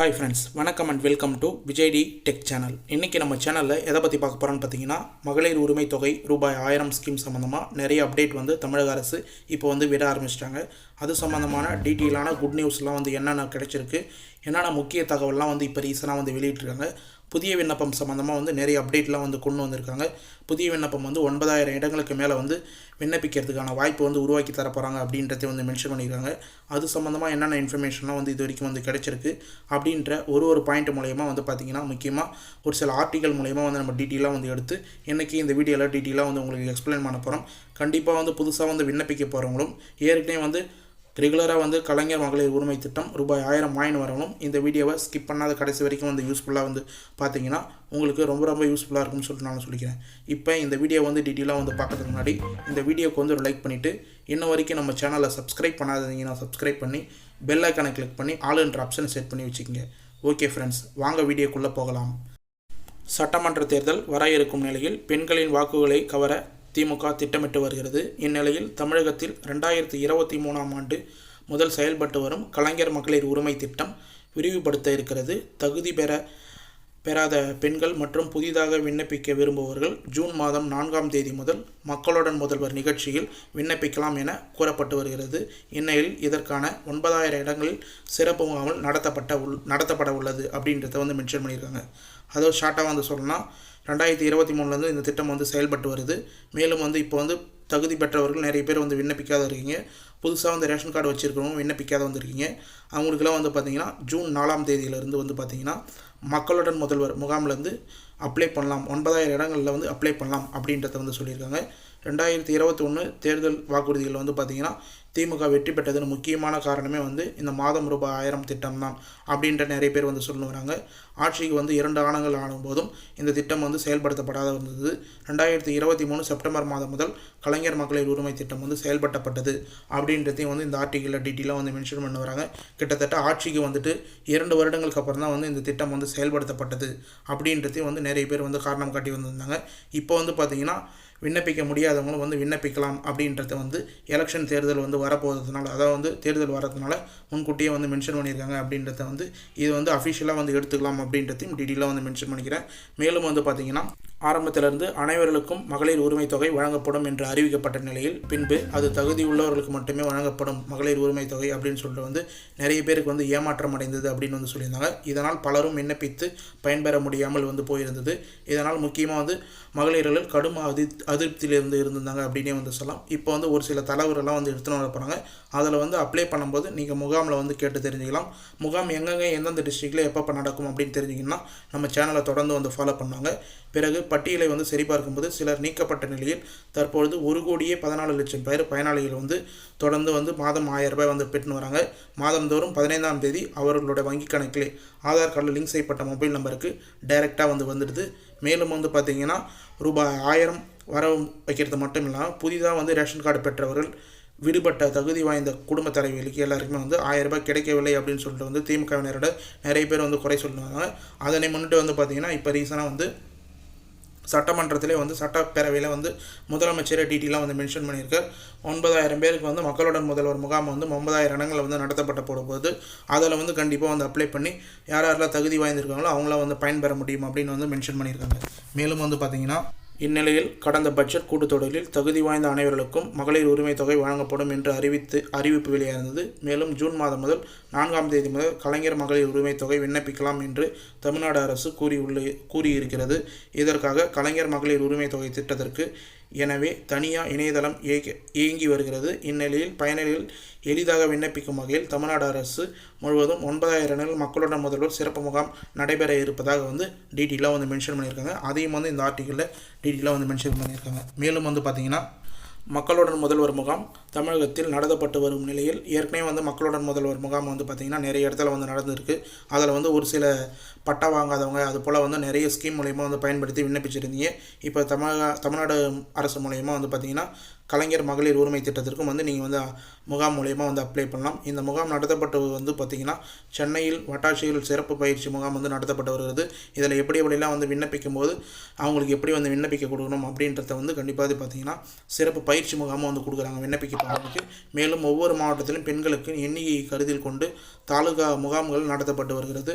Hi friends, வணக்கம் and welcome to Vijay T tech channel. இன்றைக்கி நம்ம சேனலில் எதை பற்றி பார்க்க போகிறோன்னு பார்த்தீங்கன்னா, மகளிர் உரிமை தொகை ரூபாய் 1000 ஸ்கீம் சம்மந்தமாக நிறைய அப்டேட் தமிழக அரசு இப்போ விட ஆரம்பிச்சிட்டாங்க. அது சம்மந்தமான டீட்டெயிலான குட் நியூஸ்லாம் என்னென்ன கிடைச்சிருக்கு, என்னென்ன முக்கிய தகவல்லாம் இப்போ ரீசனாக வெளியிட்டிருக்காங்க. புதிய விண்ணப்பம் சம்மந்தமாக நிறைய அப்டேட்லாம் கொண்டு வந்திருக்காங்க. புதிய விண்ணப்பம் 9000 இடங்களுக்கு மேலே விண்ணப்பிக்கிறதுக்கான வாய்ப்பு உருவாக்கி தரப்போகிறாங்க அப்படின்றத மென்ஷன் பண்ணியிருக்காங்க. அது சம்மந்தமாக என்னென்ன இன்ஃபர்மேஷன்லாம் இது வரைக்கும் கிடைச்சிருக்கு அப்படின்ற ஒரு பாயிண்ட் மூலயமா பார்த்திங்கன்னா, முக்கியமாக ஒரு சில ஆர்டிகல் மூலயமா நம்ம டீட்டெயிலாக எடுத்து இன்றைக்கி இந்த வீடியோவில் டீட்டெயிலாக உங்களுக்கு எக்ஸ்பிளைன் பண்ண போகிறோம். கண்டிப்பாக புதுசாக விண்ணப்பிக்க போகிறவங்களும் ஏற்கனவே ரெகுலராக கலைஞர் மகளிர் உரிமை திட்டம் ரூபாய் 1000 வாங்கின்னு வரணும். இந்த வீடியோவை ஸ்கிப் பண்ணாத கடைசி வரைக்கும் யூஸ்ஃபுல்லாக பார்த்தீங்கன்னா உங்களுக்கு ரொம்ப யூஸ்ஃபுல்லாக இருக்கும்னு சொல்லிட்டு நான் சொல்லிக்கிறேன். இப்போ இந்த வீடியோ டீட்டெயிலாக பார்க்கறதுக்கு முன்னாடி இந்த வீடியோக்கு ஒரு லைக் பண்ணிவிட்டு, இன்ன வரைக்கும் நம்ம சேனலை சப்ஸ்கிரைப் பண்ணாதீங்கன்னா சப்ஸ்கிரைப் பண்ணி பெல் ஐக்கானை கிளிக் பண்ணி ஆல் என்ற ஆப்ஷனை செட் பண்ணி வச்சுக்கோங்க. ஓகே ஃப்ரெண்ட்ஸ், வாங்க வீடியோக்குள்ளே போகலாம். சட்டமன்ற தேர்தல் வர இருக்கும் நிலையில் பெண்களின் வாக்குகளை கவர திமுக திட்டமிட்டு வருகிறது. இந்நிலையில் தமிழகத்தில் 2023ஆம் ஆண்டு முதல் செயல்பட்டு வரும் கலைஞர் மகளிர் உரிமை திட்டம் விரிவுபடுத்த இருக்கிறது. தகுதி பெறாத பெண்கள் மற்றும் புதிதாக விண்ணப்பிக்க விரும்புபவர்கள் ஜூன் மாதம் 4ஆம் தேதி முதல் மக்களுடன் முதல்வர் நிகழ்ச்சியில் விண்ணப்பிக்கலாம் என கூறப்பட்டு வருகிறது. இந்நிலையில் இதற்கான 9000 இடங்களில் சிறப்பு முகாம்கள் நடத்தப்பட உள்ளது அப்படின்றத மென்ஷன் பண்ணியிருக்காங்க. அதோ ஷார்ட்டாக சொல்லணும்னா 2023 இந்த திட்டம் செயல்பட்டு வருது. மேலும் இப்போ தகுதி பெற்றவர்கள் நிறைய பேர் விண்ணப்பிக்காத இருக்கீங்க. புதுசாக ரேஷன் கார்டு வச்சுருக்கிறவங்க விண்ணப்பிக்காத வந்திருக்கீங்க. அவங்களுக்குலாம் பார்த்திங்கன்னா ஜூன் 4ஆம் தேதியிலேருந்து பார்த்திங்கன்னா மக்களுடன் முதல்வர் முகாம்லேருந்து அப்ளை பண்ணலாம். 9000 இடங்களில் அப்ளை பண்ணலாம் அப்படின்றத சொல்லியிருக்காங்க. 2021 தேர்தல் வாக்குறுதிகள் பார்த்திங்கன்னா திமுக வெற்றி பெற்றதுன்னு முக்கியமான காரணமே இந்த மாதம் ரூபாய் 1000 திட்டம் தான் அப்படின்ற நிறைய பேர் சொல்லி வராங்க. ஆட்சிக்கு 2 ஆண்டுகள் ஆனும்போதும் இந்த திட்டம் செயல்படுத்தப்படாத வந்தது. 2023 செப்டம்பர் மாதம் முதல் கலைஞர் மகளிர் உரிமை திட்டம் செயல்படுத்தப்பட்டது அப்படின்றதையும் இந்த ஆர்டிக்கலில் டீட்டெயிலாக மென்ஷன் பண்ண வராங்க. கிட்டத்தட்ட ஆட்சிக்கு 2 வருடங்களுக்கு அப்புறம் தான் இந்த திட்டம் செயல்படுத்தப்பட்டது அப்படின்றதையும் நிறைய பேர் காரணம் காட்டி வந்திருந்தாங்க. இப்போ பார்த்திங்கன்னா விண்ணப்பிக்க முடியாதவங்களும் விண்ணப்பிக்கலாம் அப்படின்றத எலெக்ஷன் தேர்தல் வரப்போகிறதுனால, அதாவது தேர்தல் வரதுனால முன்கூட்டியே மென்ஷன் பண்ணியிருக்காங்க அப்படின்றத இது அஃபிஷியலாக எடுத்துக்கலாம் அப்படின்றதையும் டீட்டெயிலாக மென்ஷன் பண்ணிக்கிறேன். மேலும் பார்த்திங்கன்னா ஆரம்பத்திலிருந்து அனைவர்களுக்கும் மகளிர் உரிமை தொகை வழங்கப்படும் என்று அறிவிக்கப்பட்ட நிலையில் பின்பு அது தகுதி உள்ளவர்களுக்கு மட்டுமே வழங்கப்படும் மகளிர் உரிமை தொகை அப்படின்னு சொல்லிட்டு நிறைய பேருக்கு ஏமாற்றம் அடைந்தது அப்படின்னு சொல்லியிருந்தாங்க. இதனால் பலரும் விண்ணப்பித்து பயன்பெற முடியாமல் போயிருந்தது. இதனால் முக்கியமாக மகளிர்கள் கடும் அதிருப்தியிலிருந்து இருந்திருந்தாங்க அப்படின்னே சொல்லலாம். இப்போ ஒரு சில தலைவரெல்லாம் எடுத்துன்னு வர போகிறாங்க. அதில் அப்ளை பண்ணும்போது நீங்கள் முகாமில் கேட்டு தெரிஞ்சுக்கலாம். முகாம் எங்கெங்கே எந்தெந்த டிஸ்ட்ரிக்டில் எப்போ நடக்கும் அப்படின்னு தெரிஞ்சிங்கன்னா நம்ம சேனலை தொடர்ந்து ஃபாலோ பண்ணுவாங்க. பிறகு பட்டியலை சரிபார்க்கும்போது சிலர் நீக்கப்பட்ட நிலையில் தற்பொழுது 1,14,00,000 பேர் பயனாளிகள் தொடர்ந்து மாதம் 1000 ரூபாய் பெற்றுன்னு வராங்க. மாதந்தோறும் 15ஆம் தேதி அவர்களுடைய வங்கி கணக்கிலே ஆதார் கார்டில் லிங்க் செய்யப்பட்ட மொபைல் நம்பருக்கு டைரெக்டாக வந்துடுது. மேலும் பார்த்திங்கன்னா ரூபாய் 1000 வர வைக்கிறது மட்டும் இல்லாமல் புதிதாக ரேஷன் கார்டு பெற்றவர்கள் விடுபட்ட தகுதி வாய்ந்த குடும்ப தலைவிகளுக்கு எல்லாருக்குமே 1000 ரூபாய் கிடைக்கவில்லை அப்படின்னு சொல்லிட்டு திமுகவினரோட நிறைய பேர் குறை சொல்லுவாங்க. அதனை முன்னிட்டு பார்த்திங்கன்னா இப்போ ரீசனாக சட்டமன்றத்திலே சட்டப்பேரவையில் முதலமைச்சரை டீட்டெயிலாக மென்ஷன் பண்ணியிருக்கார். 9000 பேருக்கு மக்களுடன் முதல்வர் முகாம் 9000 இடங்களில் நடத்தப்பட்ட போடும்போது அதில் கண்டிப்பாக அப்ளை பண்ணி யாரெல்லாம் தகுதி வாய்ந்திருக்காங்களோ அவங்களாம் பயன்பெற முடியும் அப்படின்னு மென்ஷன் பண்ணியிருக்காங்க. மேலும் பார்த்திங்கன்னா இந்நிலையில் கடந்த பட்ஜெட் கூட்டத்தொடரில் தகுதி வாய்ந்த அனைவர்களுக்கும் மகளிர் உரிமை தொகை வழங்கப்படும் என்று அறிவிப்பு வெளியானது. மேலும் ஜூன் மாதம் முதல் 4ஆம் தேதி முதல் கலைஞர் மகளிர் உரிமை தொகை விண்ணப்பிக்கலாம் என்று தமிழ்நாடு அரசு கூறியிருக்கிறது. இதற்காக கலைஞர் மகளிர் உரிமை தொகை திட்டத்திற்கு எனவே தனியாக இணையதளம் இயங்கி வருகிறது. இந்நிலையில் பயனாளிகள் எளிதாக விண்ணப்பிக்கும் வகையில் தமிழ்நாடு அரசு முழுவதும் 9000 மக்களுடன் முதல்வர் சிறப்பு முகாம் நடைபெற இருப்பதாக டீட்டெயிலாக மென்ஷன் பண்ணியிருக்காங்க. அதையும் இந்த ஆர்டிக்கலில் டீட்டெயிலாக மென்ஷன் பண்ணியிருக்காங்க. மேலும் பார்த்திங்கன்னா மக்களுடன் முதல்வர் முகாம் தமிழகத்தில் நடத்தப்பட்டு வரும் நிலையில் ஏற்கனவே மக்களுடன் முதல்வர் முகாம் பார்த்திங்கன்னா நிறைய இடத்துல நடந்திருக்கு. அதில் ஒரு சில பட்டா வாங்காதவங்க அது போல் நிறைய ஸ்கீம் மூலயமா பயன்படுத்தி விண்ணப்பிச்சிருந்தீங்க. இப்போ தமிழ்நாடு அரசு மூலயமா பார்த்திங்கன்னா கலைஞர் மகளிர் உரிமை திட்டத்திற்கும் வந்து நீங்கள் வந்து முகாம் மூலயமா வந்து அப்ளை பண்ணலாம். இந்த முகாம் நடத்தப்பட்டது வந்து பார்த்திங்கன்னா சென்னையில் வட்டாட்சியர் சிறப்பு பயிற்சி முகாம் வந்து நடத்தப்பட்டு வருகிறது. இதில் எப்படிலாம் வந்து விண்ணப்பிக்கும் போது அவங்களுக்கு எப்படி வந்து விண்ணப்பிக்க கொடுக்கணும் அப்படின்றத வந்து கண்டிப்பாக பார்த்திங்கன்னா சிறப்பு பயிற்சி முகாமும் வந்து கொடுக்குறாங்க விண்ணப்பிக்கிறவங்களுக்கு. மேலும் ஒவ்வொரு மாவட்டத்திலும் பெண்களுக்கு எண்ணிக்கையை கருத்தில் கொண்டு தாலுகா முகாம்கள் நடத்தப்பட்டு வருகிறது.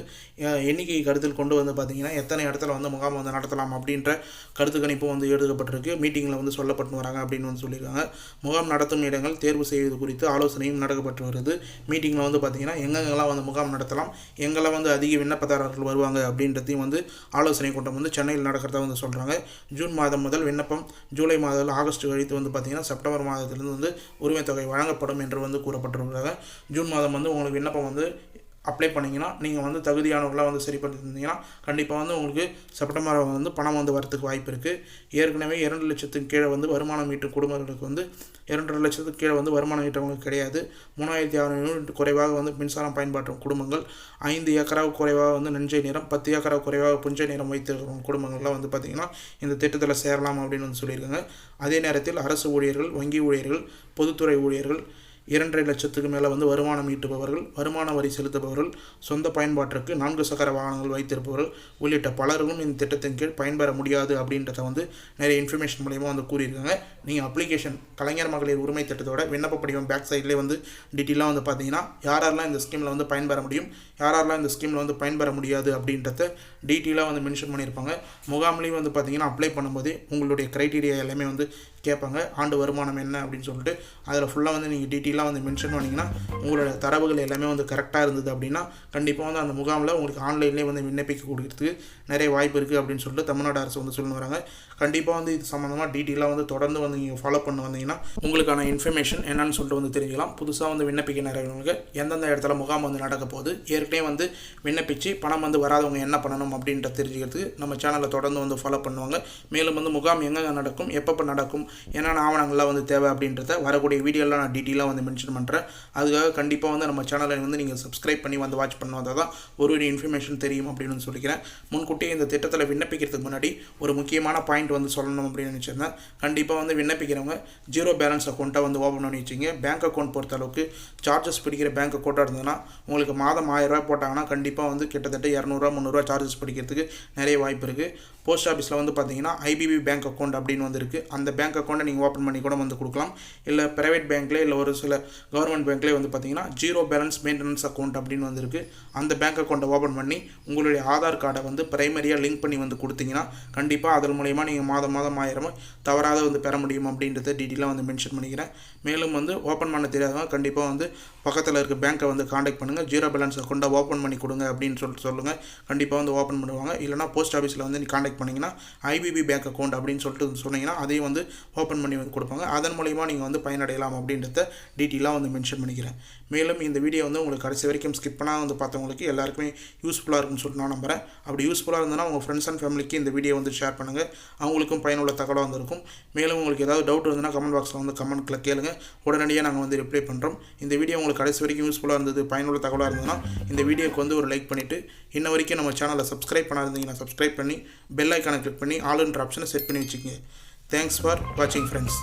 எண்ணிக்கையை கருத்தில் கொண்டு வந்து பார்த்திங்கன்னா எத்தனை இடத்துல வந்து முகாம் வந்து நடத்தலாம் அப்படின்ற கருத்து கணிப்பும் வந்து எடுக்கப்பட்டிருக்கு. மீட்டிங்கில் வந்து சொல்லப்பட்டு வராங்க அப்படின்னு வந்து சொல்லியிருக்காங்க. முகாம் நடத்தும் இடங்கள் தேர்வு செய்வது குறித்து ஆலோசனையும் நடக்கப்பட்டு வருது. மீட்டிங்கில் வந்து பார்த்திங்கன்னா எங்கெங்கெல்லாம் வந்து முகாம் நடத்தலாம், எங்கெல்லாம் வந்து அதிக விண்ணப்பதாரர்கள் வருவாங்க அப்படின்றதையும் வந்து ஆலோசனை கூட்டம் வந்து சென்னையில் நடக்கிறதா வந்து சொல்கிறாங்க. ஜூன் மாதம் முதல் விண்ணப்பம், ஜூலை மாதம் ஆகஸ்ட் கழித்து வந்து பார்த்திங்கன்னா செப்டம்பர் மாதத்திலிருந்து வந்து உரிமைத் தொகை வழங்கப்படும் என்று வந்து கூறப்பட்டிருக்கிறாங்க. ஜூன் மாதம் வந்து உங்களுக்கு விண்ணப்பம் வந்து அப்ளை பண்ணிங்கன்னா நீங்கள் வந்து தகுதியானவர்களாக வந்து சரி பண்ணியிருந்தீங்கன்னா கண்டிப்பாக வந்து உங்களுக்கு செப்டம்பர் வந்து பணம் வந்து வரத்துக்கு வாய்ப்பு இருக்குது. ஏற்கனவே 2 லட்சத்துக்கு கீழே வந்து வருமானம் ஈட்டும் குடும்பங்களுக்கு வந்து 2.5 லட்சத்துக்கு கீழே வந்து வருமானம் ஈட்டவங்களுக்கு கிடையாது. 3600 யூனிட் குறைவாக வந்து மின்சாரம் பயன்படுத்தும் குடும்பங்கள், 5 ஏக்கராவுக்கு குறைவாக வந்து நெஞ்சை நிறம், 10 ஏக்கராவுக்கு குறைவாக புஞ்சை நிறம் வைத்திருக்கிற குடும்பங்கள்லாம் வந்து பார்த்திங்கன்னா இந்த திட்டத்தில் சேரலாம் அப்படின்னு வந்து சொல்லியிருக்காங்க. அதே நேரத்தில் அரசு ஊழியர்கள், வங்கி ஊழியர்கள், பொதுத்துறை ஊழியர்கள், 2.5 லட்சத்துக்கு மேலே வந்து வருமானம் ஈட்டுபவர்கள், வருமான வரி செலுத்துபவர்கள், சொந்த பயன்பாட்டிற்கு 4 சக்கர வாகனங்கள் வைத்திருப்பவர்கள் உள்ளிட்ட பலரும் இந்த திட்டத்தின் கீழ் பயன்பெற முடியாது அப்படின்றத வந்து நிறைய இன்ஃபர்மேஷன் மூலயமா வந்து கூறியிருக்காங்க. நீங்கள் அப்ளிகேஷன் கலைஞர் மகளிர் உரிமை திட்டத்தோட விண்ணப்ப படிவம் பேக் சைட்லேயே வந்து டீட்டெயிலாக வந்து பார்த்தீங்கன்னா யாரெல்லாம் இந்த ஸ்கீமில் வந்து பயன்பெற முடியும், யாரெல்லாம் இந்த ஸ்கீமில் வந்து பயன்பெற முடியாது அப்படின்றத டீட்டெயிலாக வந்து மென்ஷன் பண்ணியிருப்பாங்க. முகாம்லேயும் வந்து பார்த்தீங்கன்னா அப்ளை பண்ணும்போது உங்களுடைய க்ரைட்டீரியா எல்லாமே வந்து கேட்பாங்க. ஆண்டு வருமானம் என்ன அப்படின்னு சொல்லிட்டு அதில் ஃபுல்லாக வந்து நீங்கள் டீட்டெயிலாக வந்து மென்ஷன் பண்ணிங்கன்னா உங்களோட தரவுகள் எல்லாமே வந்து கரெக்டாக இருந்தது அப்படின்னா கண்டிப்பாக வந்து அந்த முகாமில் உங்களுக்கு ஆன்லைன்லேயே வந்து விண்ணப்பிக்க கொடுக்கறதுக்கு நிறைய வாய்ப்பு இருக்குது அப்படின்னு சொல்லிட்டு தமிழ்நாடு அரசு வந்து சொல்லி வராங்க. கண்டிப்பாக வந்து இது சம்மந்தமாக டீட்டெயிலாக வந்து தொடர்ந்து வந்து நீங்கள் ஃபாலோ பண்ண வந்தீங்கன்னா உங்களுக்கான இன்ஃபர்மேஷன் என்னன்னு சொல்லிட்டு வந்து தெரிஞ்சுக்கலாம். புதுசாக வந்து விண்ணப்பிக்க நிறையவங்களுக்கு எந்தெந்த இடத்துல முகாம் வந்து நடக்க போகுது, ஏற்கனவே வந்து விண்ணப்பிச்சு பணம் வந்து வராதவங்க என்ன பண்ணணும் அப்படின்ற தெரிஞ்சுக்கிறதுக்கு நம்ம சேனலில் தொடர்ந்து வந்து ஃபாலோ பண்ணுவாங்க. மேலும் வந்து முகாம் எங்கே நடக்கும், எப்பப்போ நடக்கும், என்னென்ன ஆவணங்கள்லாம் வந்து தேவை அப்படின்றத வரக்கூடிய வீடியோலாம் நான் டீட்டெயிலாக வந்து மென்ஷன் பண்ணுறேன். அதுக்காக கண்டிப்பாக வந்து நம்ம சேனலை வந்து நீங்கள் சப்ஸ்கிரைப் பண்ணி வந்து வாட்ச் பண்ணுவதாக தான் ஒரு இன்ஃபர்மேஷன் தெரியும் அப்படின்னு சொல்லிக்கிறேன். முன்கூட்டியே இந்த திட்டத்தில் விண்ணப்பிக்கிறதுக்கு முன்னாடி ஒரு முக்கியமான பாயிண்ட் வந்து சொல்லணும் அப்படின்னு நினச்சிருந்தேன். கண்டிப்பாக வந்து விண்ணப்பிக்கிறவங்க 0 பேலன்ஸ் அக்கௌண்ட்டை வந்து ஓப்பன் பண்ணி வச்சிங்க. பேங்க் அக்கௌண்ட் பொறுத்த அளவுக்கு சார்ஜஸ் பிடிக்கிற பேங்க் அக்கௌண்ட்டாக இருந்ததுன்னா உங்களுக்கு மாதம் 1000 ரூபா போட்டாங்கன்னா கண்டிப்பாக வந்து கிட்டத்தட்ட 200 300 சார்ஜஸ் பிடிக்கிறதுக்கு நிறைய வாய்ப்பு இருக்குது. போஸ்ட் ஆஃபீஸில் வந்து பார்த்தீங்கன்னா ஐபிபி பேங்க் அக்கௌண்ட் அப்படின்னு வந்து இருக்குது. அந்த பேங்க் அக்கௌண்ட்டை நீங்கள் ஓப்பன் பண்ணி கூட வந்து கொடுக்கலாம். இல்லை ப்ரைவேட் பேங்க்லேயே இல்லை ஒரு சில கவர்மெண்ட் பேங்க்லேயே வந்து பார்த்தீங்கன்னா 0 பேலன்ஸ் மெயின்டெனன்ஸ் அக்கௌண்ட் அப்படின்னு வந்துருக்கு. அந்த பேங்க் அக்கௌண்ட்டை ஓப்பன் பண்ணி உங்களுடைய ஆதார் கார்டை வந்து பிரைமரியாக லிங்க் பண்ணி வந்து கொடுத்தீங்கன்னா கண்டிப்பாக அதன் மூலயமா நீங்கள் மாதம் 1000 தவறாத வந்து பெற முடியும் அப்படின்றத டீட்டெயிலாக வந்து மென்ஷன் பண்ணிக்கிறேன். மேலும் வந்து ஓப்பன் பண்ண தெரியாதவங்க கண்டிப்பாக வந்து பக்கத்தில் இருக்க பேங்க்கை வந்து காண்டாக்ட் பண்ணுங்கள். 0 பேலன்ஸ் அக்கௌண்ட்டை ஓப்பன் பண்ணி கொடுங்க அப்படின்னு சொல்லுங்கள். கண்டிப்பாக வந்து ஓப்பன் பண்ணுவாங்க. இல்லைனா போஸ்ட் ஆஃபீஸில் வந்து காண்டாக்ட் பண்ணிங்கன்னா ஐபிபி பேங்க் அக்கௌண்ட் அப்படின்னு சொல்லிட்டு சொன்னீங்கன்னா அதையும் வந்து ஓப்பன் பண்ணி வந்து கொடுப்பாங்க. அதன் மூலயமா நீங்கள் வந்து பயனடையலாம் அப்படின்றத டீட்டெயிலாக வந்து மென்ஷன் பண்ணிக்கிறேன். மேலும் இந்த வீடியோ வந்து உங்களுக்கு கடைசி வரைக்கும் ஸ்கிப் பண்ணால் வந்து பார்த்தவங்களுக்கு எல்லாருக்குமே யூஸ்ஃபுல்லாக இருக்குன்னு சொல்லிட்டு நான் நம்புகிறேன். அப்படி யூஸ்ஃபுல்லாக இருந்ததுன்னா உங்கள் ஃப்ரெண்ட்ஸ் அண்ட் ஃபேமிலிக்கு இந்த வீடியோ வந்து ஷேர் பண்ணுங்கள். அவங்களுக்கும் பயனுள்ள தகவலாக வந்திருக்கும். மேலும் உங்களுக்கு ஏதாவது டவுட் இருந்ததுன்னா கமெண்ட் பாக்ஸில் வந்து கமெண்ட்டில் கேளுங்க. உடனடியாக நாங்கள் வந்து ரிப்ளை பண்ணுறோம். இந்த வீடியோ உங்களுக்கு கடைசி வரைக்கும் யூஸ்ஃபுல்லாக இருந்தது, பயனுள்ள தகவலாக இருந்ததுன்னா இந்த வீடியோக்கு வந்து ஒரு லைக் பண்ணிவிட்டு இன்ன வரைக்கும் நம்ம சேனலை சப்ஸ்கிரைப் பண்ணாதீங்கன்னா சப்ஸ்கிரைப் பண்ணி பெல் ஐக்கானை கிளிக் பண்ணி ஆல்ன்ற ஆப்ஷனை செட் பண்ணி வச்சுக்கோங்க. தேங்க்ஸ் ஃபார் வாட்சிங் ஃப்ரெண்ட்ஸ்.